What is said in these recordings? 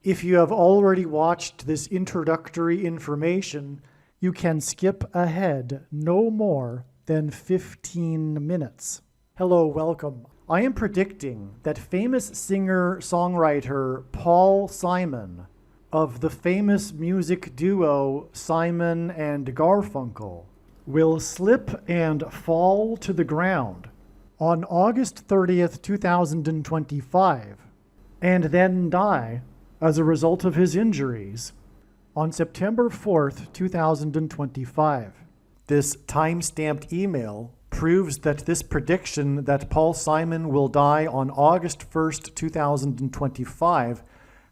If you have already watched this introductory information, you can skip ahead no more than 15 minutes. Hello, welcome. I am predicting that famous singer-songwriter Paul Simon of the famous music duo Simon and Garfunkel will slip and fall to the ground on August 30th, 2025, and then die as a result of his injuries on September 4th, 2025. This time-stamped email proves that this prediction that Paul Simon will die on August 1st, 2025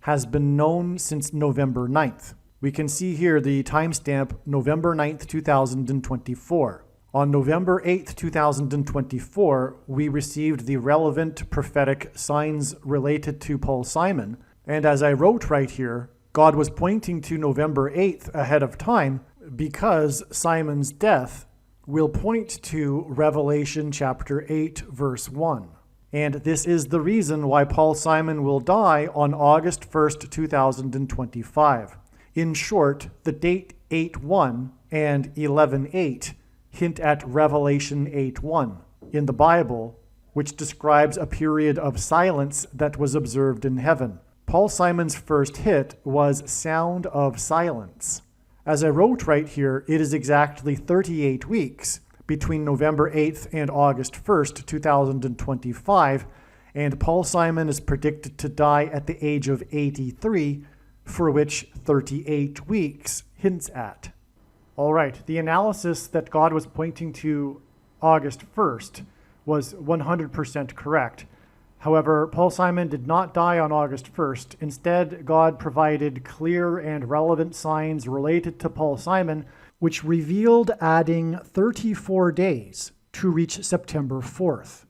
has been known since November 9th. We can see here the timestamp November 9th, 2024. On November 8th, 2024, we received the relevant prophetic signs related to Paul Simon. And as I wrote right here, God was pointing to November 8th ahead of time because Simon's death will point to Revelation chapter 8, verse 1. And this is the reason why Paul Simon will die on August 1st, 2025. In short, the date 8:1 and 11:8 hint at Revelation 8:1 in the Bible, which describes a period of silence that was observed in heaven. Paul Simon's first hit was Sound of Silence. As I wrote right here, it is exactly 38 weeks between November 8th and August 1st, 2025, and Paul Simon is predicted to die at the age of 83, for which 38 weeks hints at. All right, the analysis that God was pointing to August 1st was 100% correct. However, Paul Simon did not die on August 1st. Instead, God provided clear and relevant signs related to Paul Simon, which revealed adding 34 days to reach September 4th.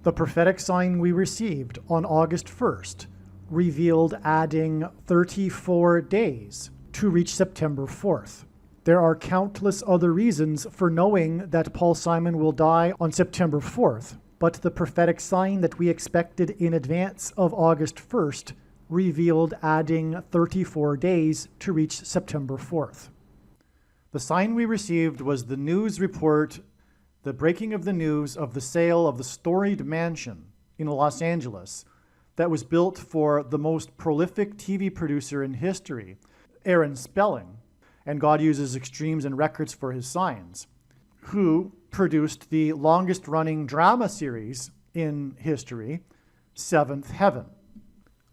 The prophetic sign we received on August 1st revealed adding 34 days to reach September 4th. There are countless other reasons for knowing that Paul Simon will die on September 4th. But the prophetic sign that we expected in advance of August 1st revealed adding 34 days to reach September 4th. The sign we received was the news report, the breaking of the news of the sale of the storied mansion in Los Angeles that was built for the most prolific TV producer in history, Aaron Spelling, and God uses extremes and records for his signs, who produced the longest-running drama series in history, Seventh Heaven.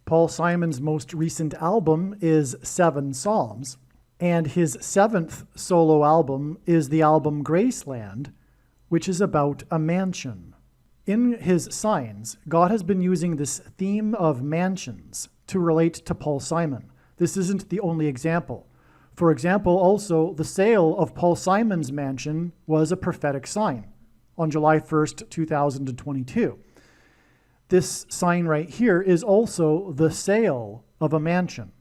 Paul Simon's most recent album is 7 Psalms, and his 7th solo album is the album Graceland, which is about a mansion. In his signs, God has been using this theme of mansions to relate to Paul Simon. This isn't the only example. For example, also, the sale of Paul Simon's mansion was a prophetic sign on July 1st, 2022. This sign right here is also the sale of a mansion.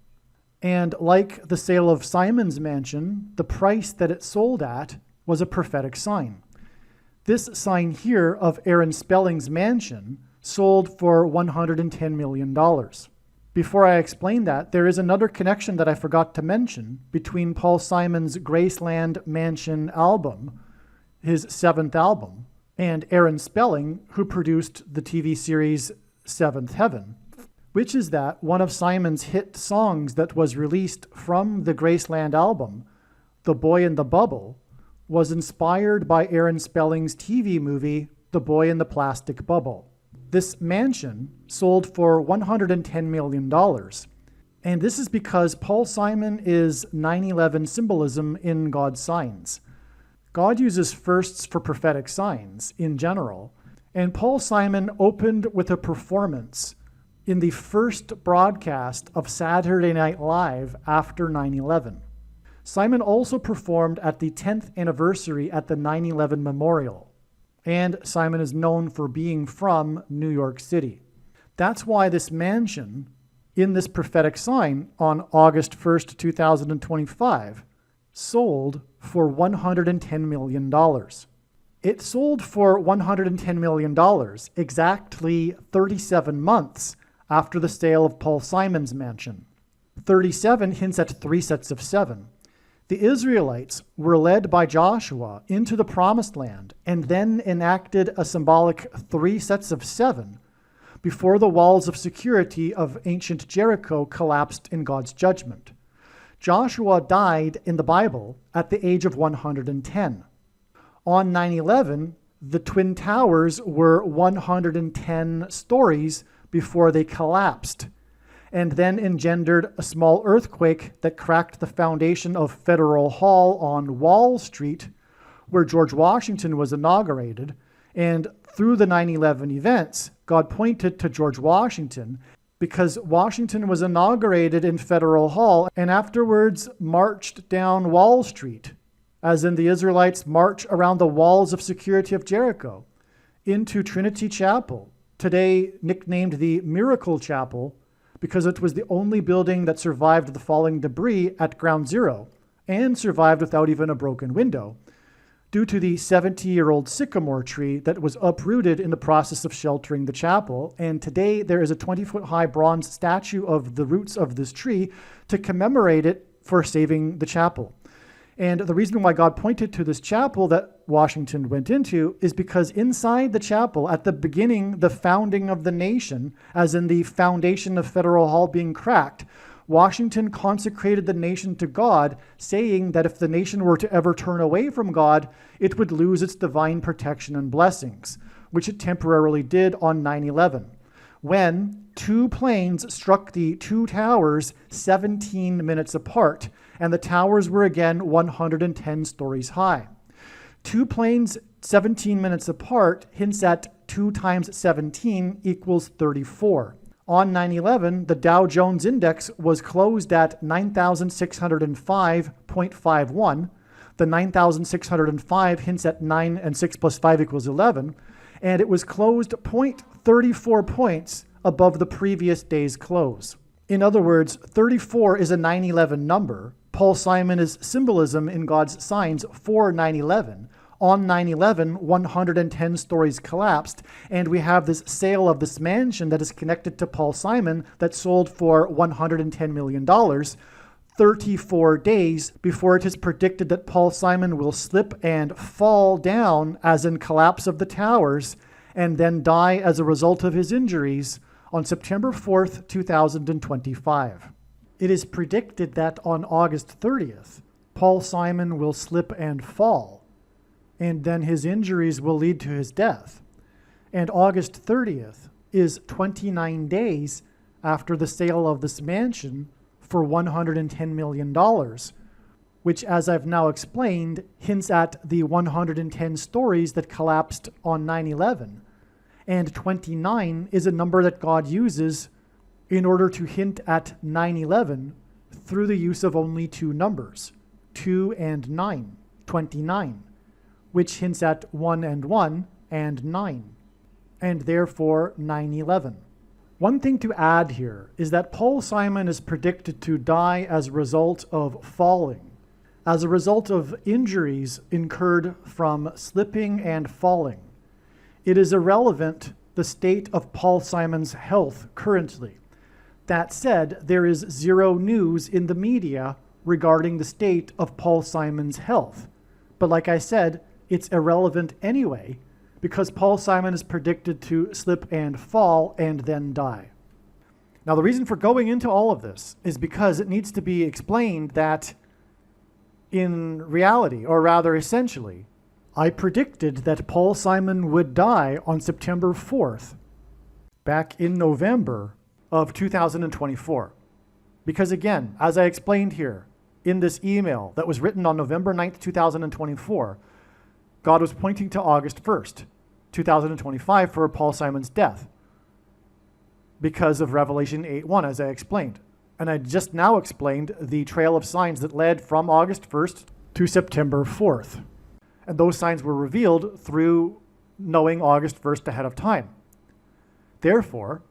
And like the sale of Simon's mansion, the price that it sold at was a prophetic sign. This sign here of Aaron Spelling's mansion sold for $110 million. Before I explain that, there is another connection that I forgot to mention between Paul Simon's Graceland Mansion album, his 7th album, and Aaron Spelling, who produced the TV series Seventh Heaven, which is that one of Simon's hit songs that was released from the Graceland album, The Boy in the Bubble, was inspired by Aaron Spelling's TV movie, The Boy in the Plastic Bubble. This mansion sold for $110 million. And this is because Paul Simon is 9/11 symbolism in God's signs. God uses firsts for prophetic signs in general. And Paul Simon opened with a performance in the first broadcast of Saturday Night Live after 9/11. Simon also performed at the 10th anniversary at the 9/11 Memorial. And Simon is known for being from New York City. That's why this mansion in this prophetic sign on August 1st, 2025 sold for $110 million. It sold for $110 million exactly 37 months after the sale of Paul Simon's mansion. 37 hints at 3 sets of 7. The Israelites were led by Joshua into the promised land and then enacted a symbolic 3 sets of 7 before the walls of security of ancient Jericho collapsed in God's judgment. Joshua died in the Bible at the age of 110. On 9/11, the Twin Towers were 110 stories before they collapsed, and then engendered a small earthquake that cracked the foundation of Federal Hall on Wall Street, where George Washington was inaugurated. And through the 9/11 events, God pointed to George Washington because Washington was inaugurated in Federal Hall and afterwards marched down Wall Street, as in the Israelites march around the walls of security of Jericho, into Trinity Chapel, today nicknamed the Miracle Chapel, because it was the only building that survived the falling debris at Ground Zero and survived without even a broken window, due to the 70-year-old sycamore tree that was uprooted in the process of sheltering the chapel. And today there is a 20-foot-high bronze statue of the roots of this tree to commemorate it for saving the chapel. And the reason why God pointed to this chapel that Washington went into is because inside the chapel, at the beginning, the founding of the nation, as in the foundation of Federal Hall being cracked, Washington consecrated the nation to God, saying that if the nation were to ever turn away from God, it would lose its divine protection and blessings, which it temporarily did on 9/11, when 2 planes struck the 2 towers 17 minutes apart, and the towers were again 110 stories high. 2 planes 17 minutes apart hints at 2 times 17 equals 34. On 9/11, the Dow Jones Index was closed at 9,605.51. The 9,605 hints at 9 and 6 plus 5 equals 11, and it was closed 0.34 points above the previous day's close. In other words, 34 is a 9/11 number. Paul Simon is symbolism in God's signs for 9/11. On 9/11, 110 stories collapsed, and we have this sale of this mansion that is connected to Paul Simon that sold for $110 million, 34 days before it is predicted that Paul Simon will slip and fall down, as in collapse of the towers, and then die as a result of his injuries on September 4th, 2025. It is predicted that on August 30th, Paul Simon will slip and fall, and then his injuries will lead to his death. And August 30th is 29 days after the sale of this mansion for $110 million, which, as I've now explained, hints at the 110 stories that collapsed on 9/11. And 29 is a number that God uses in order to hint at 9/11 through the use of only 2 numbers, 2 and 9, 29. Which hints at 1 and 1 and 9, and therefore 9/11. One thing to add here is that Paul Simon is predicted to die as a result of falling, as a result of injuries incurred from slipping and falling. It is irrelevant the state of Paul Simon's health currently. That said, there is 0 news in the media regarding the state of Paul Simon's health. But like I said, it's irrelevant anyway, because Paul Simon is predicted to slip and fall and then die. Now, the reason for going into all of this is because it needs to be explained that in reality, or rather essentially, I predicted that Paul Simon would die on September 4th, back in November of 2024. Because again, as I explained here in this email that was written on November 9th, 2024, God was pointing to August 1st, 2025 for Paul Simon's death because of Revelation 8:1, as I explained. And I just now explained the trail of signs that led from August 1st to September 4th. And those signs were revealed through knowing August 1st ahead of time. Therefore,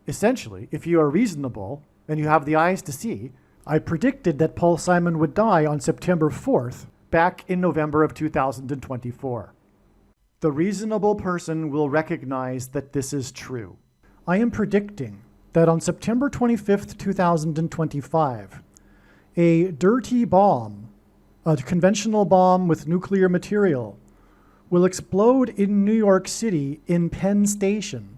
essentially, if you are reasonable and you have the eyes to see, I predicted that Paul Simon would die on September 4th, back in November of 2024. The reasonable person will recognize that this is true. I am predicting that on September 25th, 2025, a dirty bomb, a conventional bomb with nuclear material, will explode in New York City in Penn Station,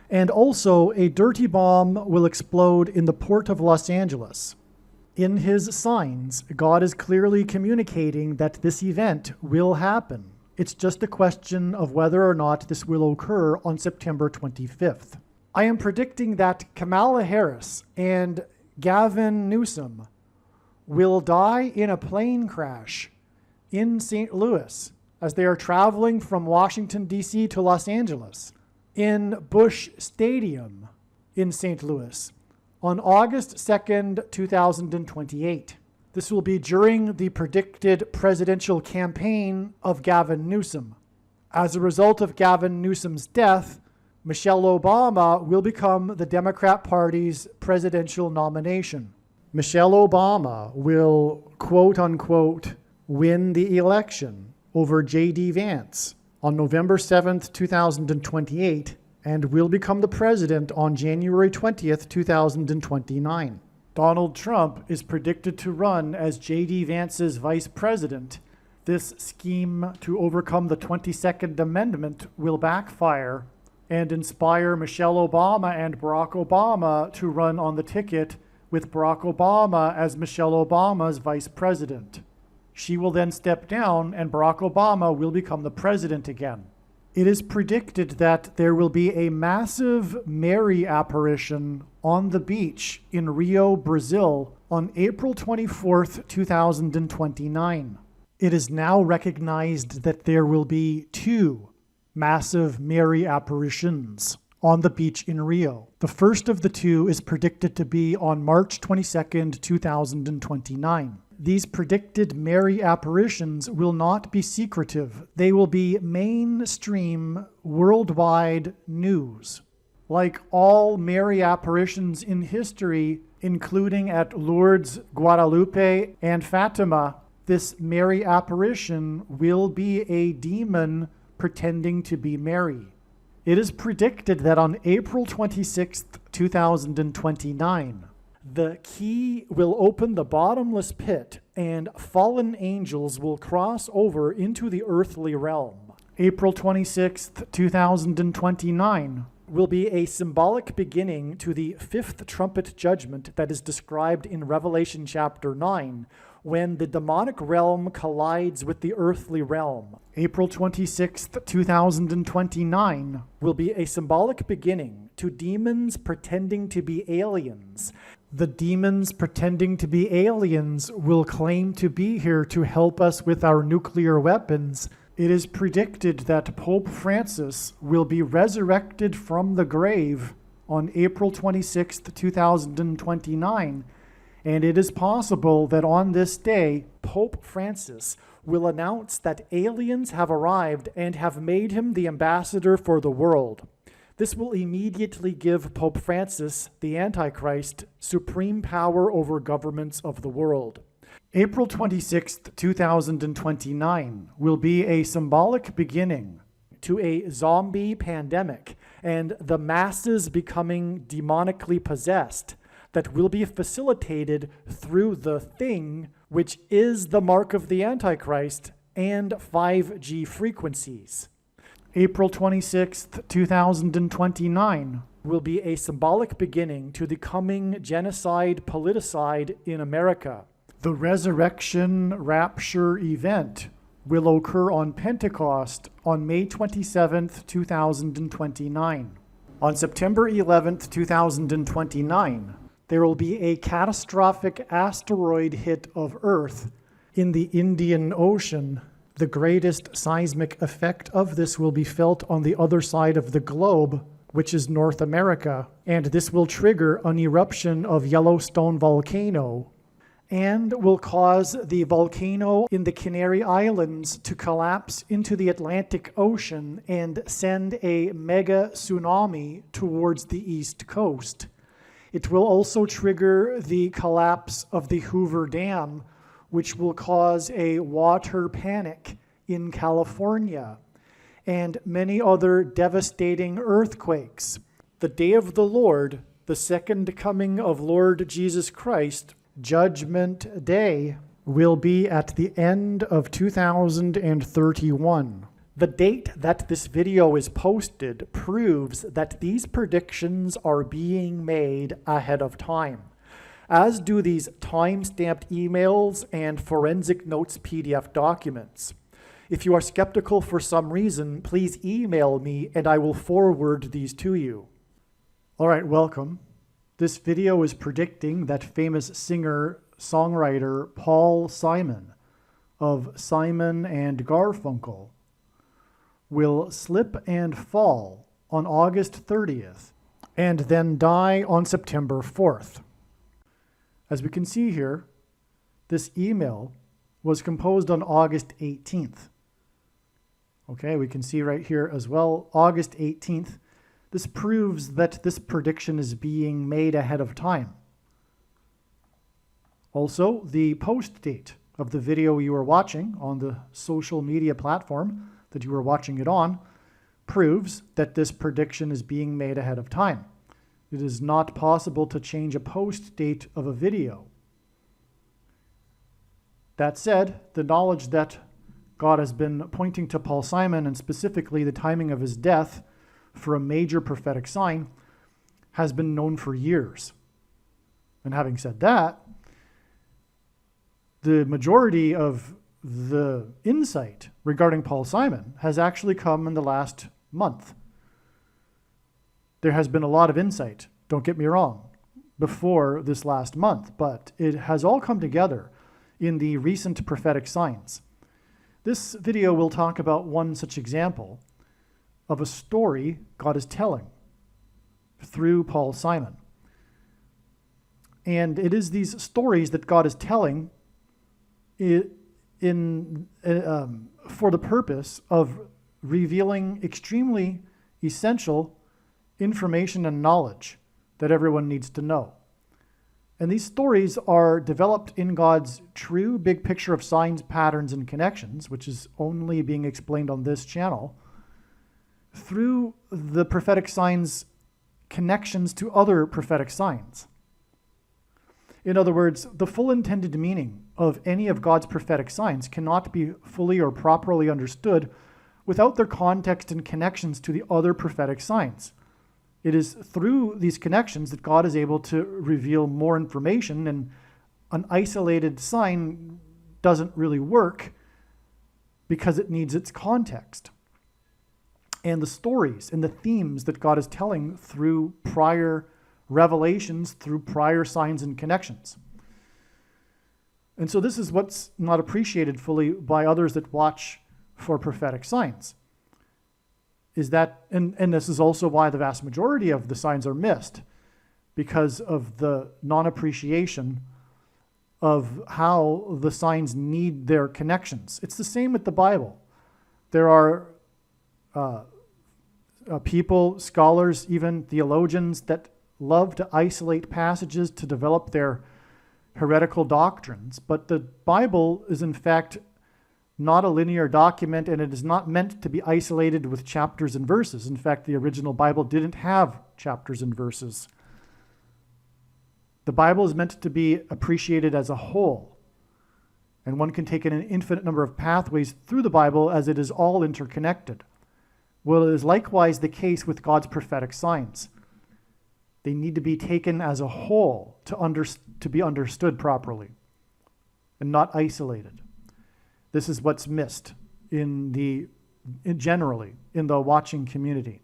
and also a dirty bomb will explode in the port of Los Angeles. In his signs, God is clearly communicating that this event will happen. It's just a question of whether or not this will occur on September 25th. I am predicting that Kamala Harris and Gavin Newsom will die in a plane crash in St. Louis as they are traveling from Washington, D.C. to Los Angeles in Busch Stadium in St. Louis on August 2nd, 2028. This will be during the predicted presidential campaign of Gavin Newsom. As a result of Gavin Newsom's death, Michelle Obama will become the Democrat Party's presidential nomination. Michelle Obama will, quote unquote, win the election over J.D. Vance on November 7th, 2028, and will become the president on January 20th, 2029. Donald Trump is predicted to run as J.D. Vance's vice president. This scheme to overcome the 22nd Amendment will backfire and inspire Michelle Obama and Barack Obama to run on the ticket with Barack Obama as Michelle Obama's vice president. She will then step down and Barack Obama will become the president again. It is predicted that there will be a massive Mary apparition on the beach in Rio, Brazil on April 24th, 2029. It is now recognized that there will be 2 massive Mary apparitions on the beach in Rio. The first of the 2 is predicted to be on March 22nd, 2029. These predicted Mary apparitions will not be secretive. They will be mainstream, worldwide news. Like all Mary apparitions in history, including at Lourdes, Guadalupe, and Fatima, this Mary apparition will be a demon pretending to be Mary. It is predicted that on April 26th, 2029, the key will open the bottomless pit and fallen angels will cross over into the earthly realm. April 26th, 2029 will be a symbolic beginning to the 5th trumpet judgment that is described in Revelation chapter 9, when the demonic realm collides with the earthly realm. April 26th, 2029 will be a symbolic beginning to demons pretending to be aliens. The demons pretending to be aliens will claim to be here to help us with our nuclear weapons. It is predicted that Pope Francis will be resurrected from the grave on April 26th, 2029, and it is possible that on this day, Pope Francis will announce that aliens have arrived and have made him the ambassador for the world. This will immediately give Pope Francis, the Antichrist, supreme power over governments of the world. April 26th, 2029 will be a symbolic beginning to a zombie pandemic and the masses becoming demonically possessed that will be facilitated through the thing, which is the mark of the Antichrist and 5G frequencies. April 26th, 2029 will be a symbolic beginning to the coming genocide politicide in America. The resurrection rapture event will occur on Pentecost on May 27th, 2029. On September 11th, 2029, there will be a catastrophic asteroid hit of Earth in the Indian Ocean. The greatest seismic effect of this will be felt on the other side of the globe, which is North America, and this will trigger an eruption of Yellowstone volcano and will cause the volcano in the Canary Islands to collapse into the Atlantic Ocean and send a mega tsunami towards the East Coast. It will also trigger the collapse of the Hoover Dam, which will cause a water panic in California, and many other devastating earthquakes. The day of the Lord The second coming of Lord Jesus Christ, Judgment Day, will be at the end of 2031. The date that this video is posted proves that these predictions are being made ahead of time, as do these time-stamped emails and forensic notes PDF documents. If you are skeptical for some reason, please email me and I will forward these to you. All right, welcome. This video is predicting that famous singer-songwriter Paul Simon of Simon and Garfunkel will slip and fall on August 30th and then die on September 4th. As we can see here, this email was composed on August 18th. Okay, we can see right here as well, August 18th. This proves that this prediction is being made ahead of time. Also, the post date of the video you are watching on the social media platform that you are watching it on proves that this prediction is being made ahead of time. It is not possible to change a post date of a video. That said, the knowledge that God has been pointing to Paul Simon, and specifically the timing of his death for a major prophetic sign, has been known for years. And having said that, the majority of the insight regarding Paul Simon has actually come in the last month. There has been a lot of insight, don't get me wrong, before this last month, but it has all come together in the recent prophetic signs. This video will talk about one such example of a story God is telling through Paul Simon. And it is these stories that God is telling for the purpose of revealing extremely essential information and knowledge that everyone needs to know. And these stories are developed in God's true big picture of signs, patterns, and connections, which is only being explained on this channel, through the prophetic signs' connections to other prophetic signs. In other words, the full intended meaning of any of God's prophetic signs cannot be fully or properly understood without their context and connections to the other prophetic signs. It is through these connections that God is able to reveal more information, and an isolated sign doesn't really work because it needs its context. And the stories and the themes that God is telling through prior revelations, through prior signs and connections. And so this is what's not appreciated fully by others that watch for prophetic signs. Is that, and this is also why the vast majority of the signs are missed, because of the non-appreciation of how the signs need their connections. It's the same with the Bible. There are people, scholars, even theologians that love to isolate passages to develop their heretical doctrines, but the Bible is in fact not a linear document, and it is not meant to be isolated with chapters and verses. In fact, the original Bible didn't have chapters and verses. The Bible is meant to be appreciated as a whole, and one can take an infinite number of pathways through the Bible as it is all interconnected. Well, it is likewise the case with God's prophetic signs. They need to be taken as a whole to be understood properly and not isolated. This is what's missed generally in the watching community.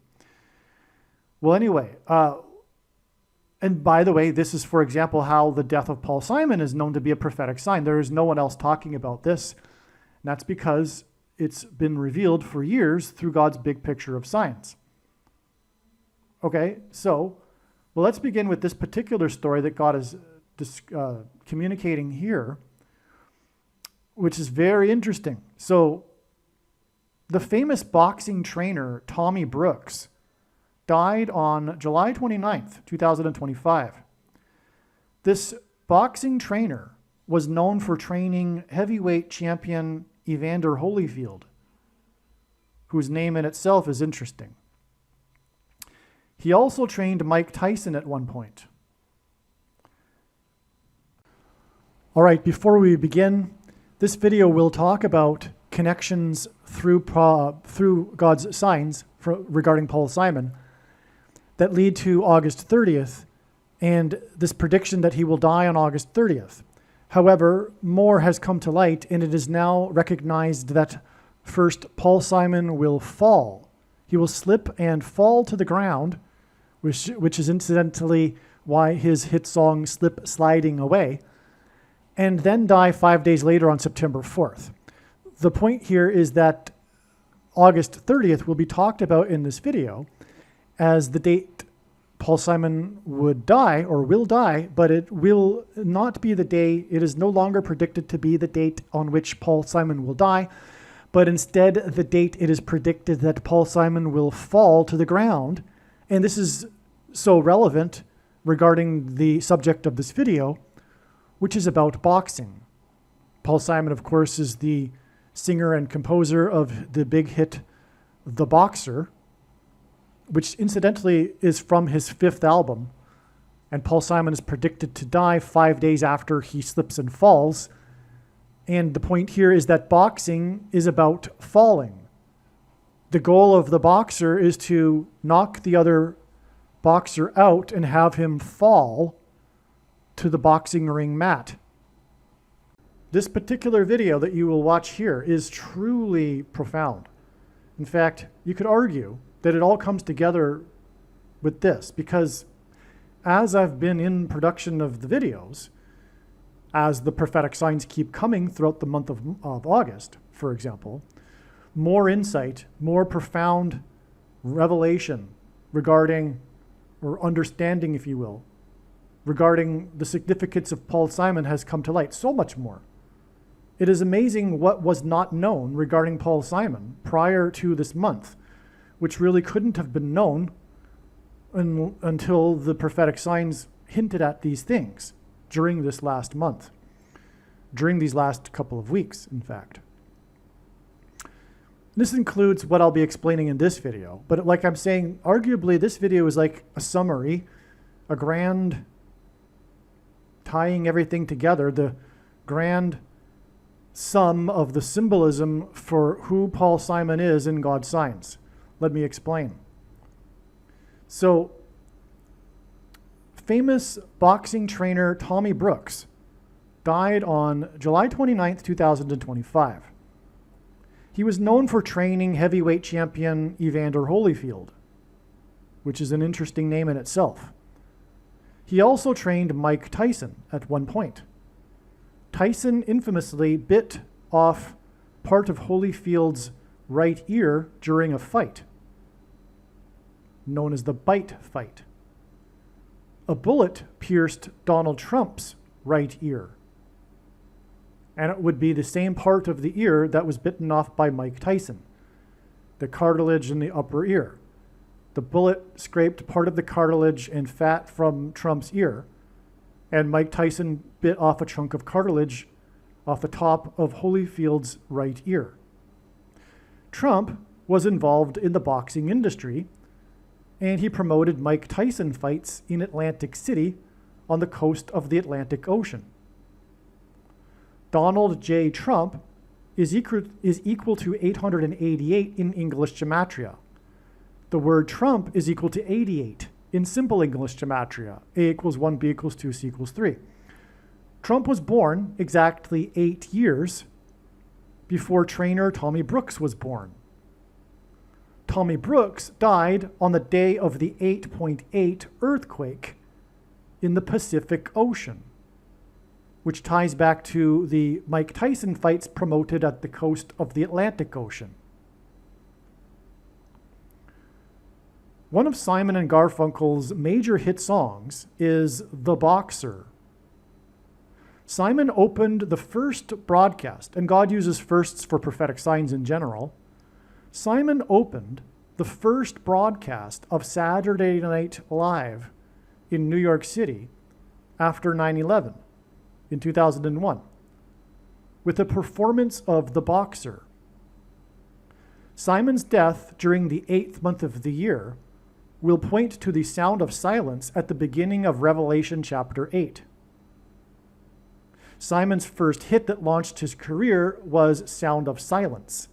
Well, anyway, and by the way, this is, for example, how the death of Paul Simon is known to be a prophetic sign. There is no one else talking about this. And that's because it's been revealed for years through God's big picture of signs. Okay, so, well, let's begin with this particular story that God is communicating here, which is very interesting. So, the famous boxing trainer, Tommy Brooks, died on July 29th, 2025. This boxing trainer was known for training heavyweight champion Evander Holyfield, whose name in itself is interesting. He also trained Mike Tyson at one point. All right, before we begin, this video will talk about connections through God's signs regarding Paul Simon that lead to August 30th and this prediction that he will die on August 30th. However, more has come to light, and it is now recognized that first, Paul Simon will fall. He will slip and fall to the ground, which is incidentally why his hit song Slip Sliding Away, and then die 5 days later on September 4th. The point here is that August 30th will be talked about in this video as the date Paul Simon would die or will die, but it will not be the day. It is no longer predicted to be the date on which Paul Simon will die, but instead the date it is predicted that Paul Simon will fall to the ground. And this is so relevant regarding the subject of this video, which is about boxing. Paul Simon, of course, is the singer and composer of the big hit The Boxer, which incidentally is from his 5th album. And Paul Simon is predicted to die 5 days after he slips and falls. And the point here is that boxing is about falling. The goal of the boxer is to knock the other boxer out and have him fall to the boxing ring mat. This particular video that you will watch here is truly profound. In fact, you could argue that it all comes together with this, because as I've been in production of the videos, as the prophetic signs keep coming throughout the month of August, for example, more insight, more profound revelation regarding, or understanding, if you will, regarding the significance of Paul Simon has come to light. So much more. It is amazing what was not known regarding Paul Simon prior to this month, which really couldn't have been known until the prophetic signs hinted at these things during this last month, during these last couple of weeks, in fact. This includes what I'll be explaining in this video, but like I'm saying, arguably this video is like a summary, a grand tying everything together, the grand sum of the symbolism for who Paul Simon is in God's signs. Let me explain. So, famous boxing trainer Tommy Brooks died on July 29th, 2025. He was known for training heavyweight champion Evander Holyfield, which is an interesting name in itself. He also trained Mike Tyson at one point. Tyson infamously bit off part of Holyfield's right ear during a fight, known as the bite fight. A bullet pierced Donald Trump's right ear, and it would be the same part of the ear that was bitten off by Mike Tyson, the cartilage in the upper ear. The bullet scraped part of the cartilage and fat from Trump's ear, and Mike Tyson bit off a chunk of cartilage off the top of Holyfield's right ear. Trump was involved in the boxing industry, and he promoted Mike Tyson fights in Atlantic City on the coast of the Atlantic Ocean. Donald J. Trump is equal to 888 in English gematria. The word Trump is equal to 88 in simple English gematria. A equals 1, B equals 2, C equals 3. Trump was born exactly 8 years before trainer Tommy Brooks was born. Tommy Brooks died on the day of the 8.8 earthquake in the Pacific Ocean, which ties back to the Mike Tyson fights promoted at the coast of the Atlantic Ocean. One of Simon and Garfunkel's major hit songs is The Boxer. Simon opened the first broadcast, and God uses firsts for prophetic signs in general. Simon opened the first broadcast of Saturday Night Live in New York City after 9/11 in 2001 with a performance of The Boxer. Simon's death during the 8th month of the year will point to the sound of silence at the beginning of Revelation chapter 8. Simon's first hit that launched his career was Sound of Silence.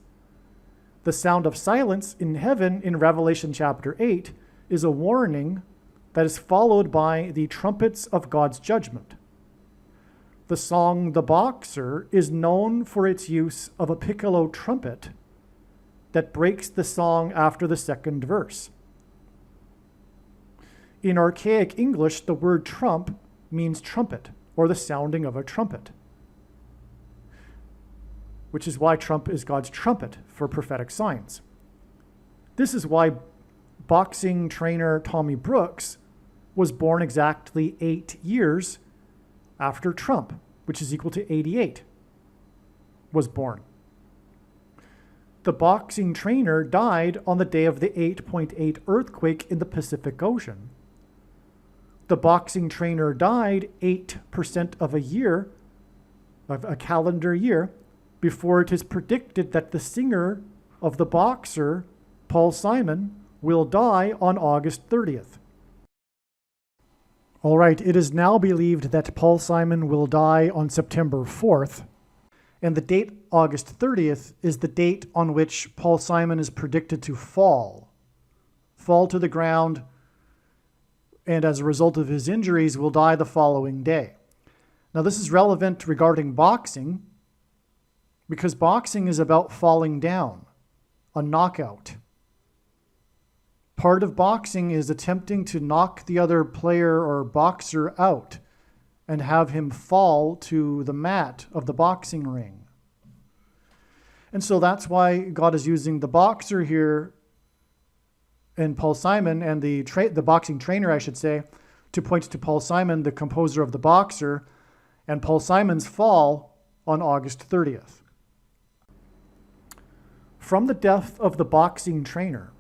The sound of silence in heaven in Revelation chapter 8 is a warning that is followed by the trumpets of God's judgment. The song The Boxer is known for its use of a piccolo trumpet that breaks the song after the second verse. In archaic English, the word trump means trumpet, or the sounding of a trumpet, which is why trump is God's trumpet for prophetic signs. This is why boxing trainer Tommy Brooks was born exactly 8 years after Trump, which is equal to 88, was born. The boxing trainer died on the day of the 8.8 earthquake in the Pacific Ocean. The boxing trainer died 8% of a calendar year, before it is predicted that the singer of The Boxer, Paul Simon, will die on August 30th. All right, it is now believed that Paul Simon will die on September 4th, and the date August 30th is the date on which Paul Simon is predicted to fall to the ground, and as a result of his injuries will die the following day. Now, this is relevant regarding boxing, because boxing is about falling down, a knockout. Part of boxing is attempting to knock the other player or boxer out and have him fall to the mat of the boxing ring. And so that's why God is using the boxer here and Paul Simon and the boxing trainer, I should say, to point to Paul Simon, the composer of The Boxer, and Paul Simon's fall on August 30th. From the death of the boxing trainer,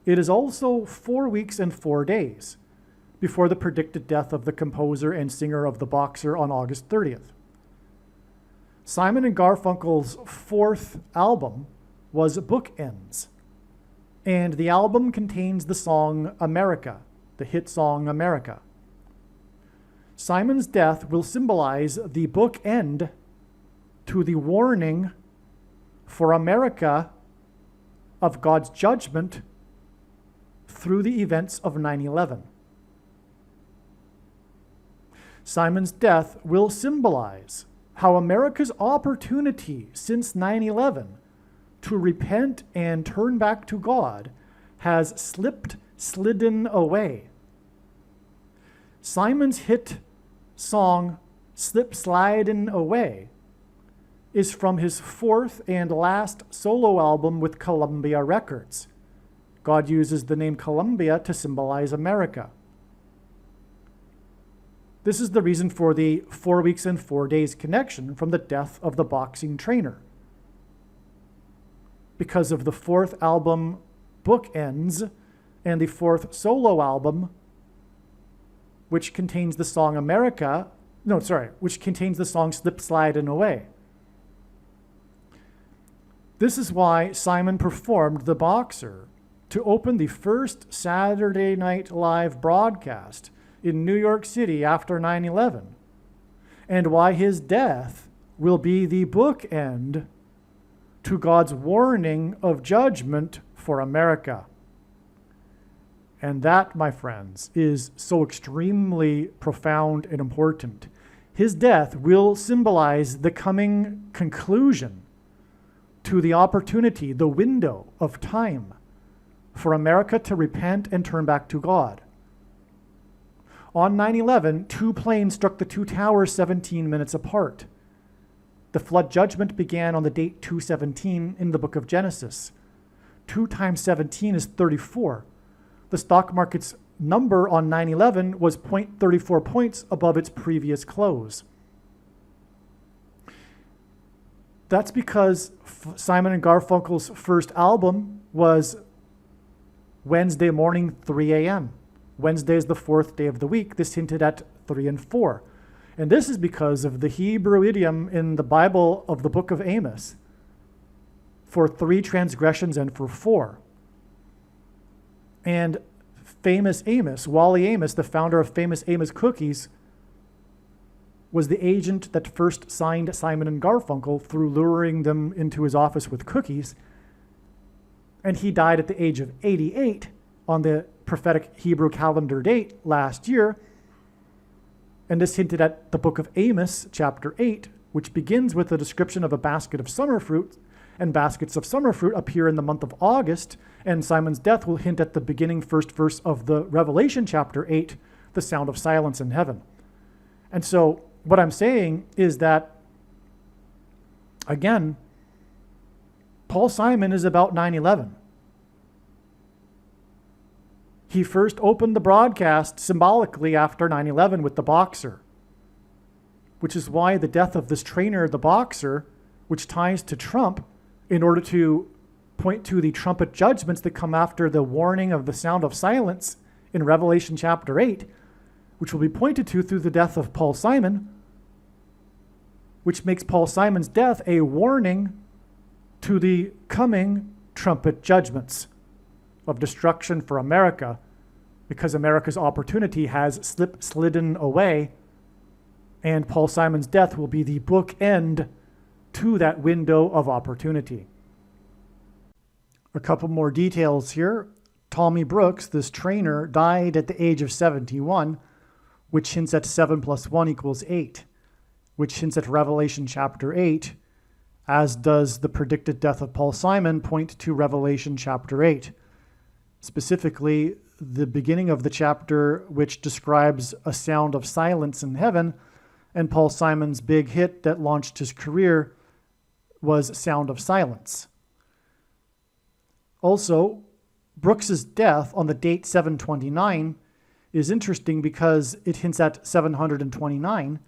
it is also 4 weeks and 4 days before the predicted death of the composer and singer of The Boxer on August 30th. Simon and Garfunkel's fourth album was Bookends, and the album contains the song America, the hit song America. Simon's death will symbolize the bookend to the warning for America of God's judgment through the events of 9/11. Simon's death will symbolize how America's opportunity since 9/11 to repent and turn back to God has slidden away. Simon's hit song, Slip Slidin' Away, is from his fourth and last solo album with Columbia Records. God uses the name Columbia to symbolize America. This is the reason for the 4 weeks and 4 days connection from the death of the boxing trainer. Because of the fourth album, Bookends, and the fourth solo album, which contains the song which contains the song Slip Slidin' Away. This is why Simon performed The Boxer to open the first Saturday Night Live broadcast in New York City after 9/11, and why his death will be the bookend to God's warning of judgment for America. And that, my friends, is so extremely profound and important. His death will symbolize the coming conclusion to the opportunity, the window of time for America to repent and turn back to God. On 9/11, 2 planes struck the 2 towers 17 minutes apart. The flood judgment began on the date 2/17 in the book of Genesis. 2 times 17 is 34. The stock market's number on 9/11 was 0.34 points above its previous close. That's because Simon and Garfunkel's first album was Wednesday morning, 3 a.m. Wednesday is the 4th day of the week. This hinted at 3 and 4. And this is because of the Hebrew idiom in the Bible of the book of Amos for 3 transgressions and for 4. And Famous Amos, Wally Amos, the founder of Famous Amos Cookies, was the agent that first signed Simon and Garfunkel through luring them into his office with cookies. And he died at the age of 88 on the prophetic Hebrew calendar date last year. And this hinted at the book of Amos, chapter 8, which begins with a description of a basket of summer fruit, and baskets of summer fruit appear in the month of August, and Simon's death will hint at the beginning first verse of the Revelation chapter 8, the sound of silence in heaven. And so what I'm saying is that, again, Paul Simon is about 9/11. He first opened the broadcast symbolically after 9/11 with the boxer, which is why the death of this trainer, the boxer, which ties to Trump, in order to point to the trumpet judgments that come after the warning of the sound of silence in Revelation chapter 8, which will be pointed to through the death of Paul Simon, which makes Paul Simon's death a warning to the coming trumpet judgments of destruction for America, because America's opportunity has slidden away, and Paul Simon's death will be the bookend to that window of opportunity. A couple more details here. Tommy Brooks, this trainer, died at the age of 71, which hints at 7 + 1 = 8, which hints at Revelation chapter 8, as does the predicted death of Paul Simon point to Revelation chapter 8. Specifically, the beginning of the chapter, which describes a sound of silence in heaven, and Paul Simon's big hit that launched his career was Sound of Silence. Also, Brooks's death on the date 729 is interesting because it hints at 729,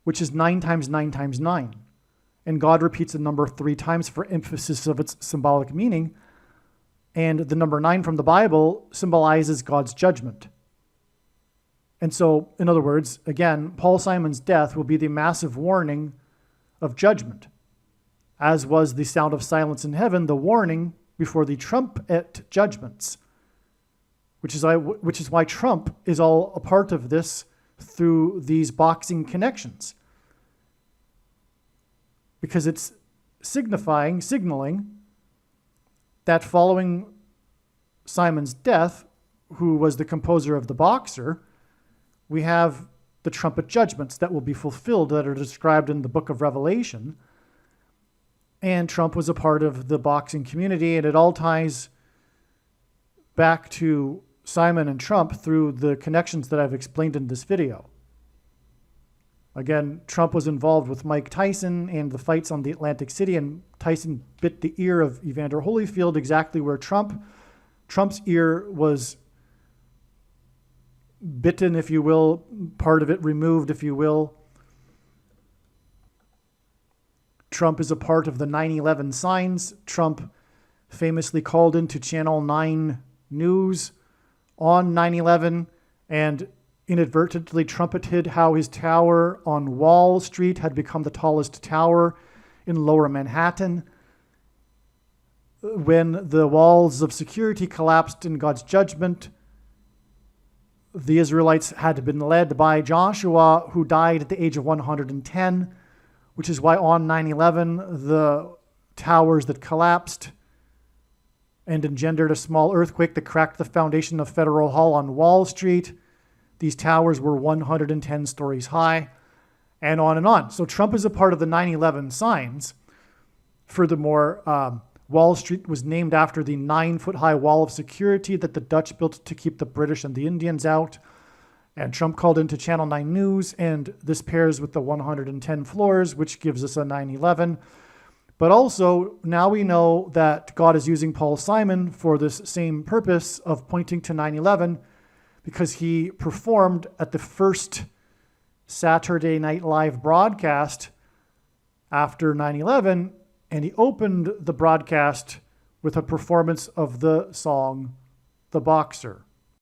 which is 9 times 9 times 9. And God repeats the number 3 times for emphasis of its symbolic meaning. And the number 9 from the Bible symbolizes God's judgment. And so, in other words, again, Paul Simon's death will be the massive warning of judgment, as was the sound of silence in heaven, the warning before the trumpet judgments, which is why Trump is all a part of this through these boxing connections, because it's signaling that following Simon's death, who was the composer of the boxer, we have the trumpet judgments that will be fulfilled that are described in the book of Revelation. And Trump was a part of the boxing community, and it all ties back to Simon and Trump through the connections that I've explained in this video. Again, Trump was involved with Mike Tyson and the fights on the Atlantic City, and Tyson bit the ear of Evander Holyfield exactly where Trump's ear was bitten, if you will, part of it removed, if you will. Trump is a part of the 9/11 signs. Trump famously called into Channel 9 News on 9/11 and inadvertently trumpeted how his tower on Wall Street had become the tallest tower in lower Manhattan. When the walls of security collapsed in God's judgment, the Israelites had been led by Joshua, who died at the age of 110, which is why on 9/11, the towers that collapsed and engendered a small earthquake that cracked the foundation of Federal Hall on Wall Street, these towers were 110 stories high, and on and on. So Trump is a part of the 9/11 signs. Furthermore, Wall Street was named after the 9-foot-high wall of security that the Dutch built to keep the British and the Indians out. And Trump called into Channel 9 News, and this pairs with the 110 floors, which gives us a 9/11. But also, now we know that God is using Paul Simon for this same purpose of pointing to 9/11, because he performed at the first Saturday Night Live broadcast after 9/11, and he opened the broadcast with a performance of the song, The Boxer.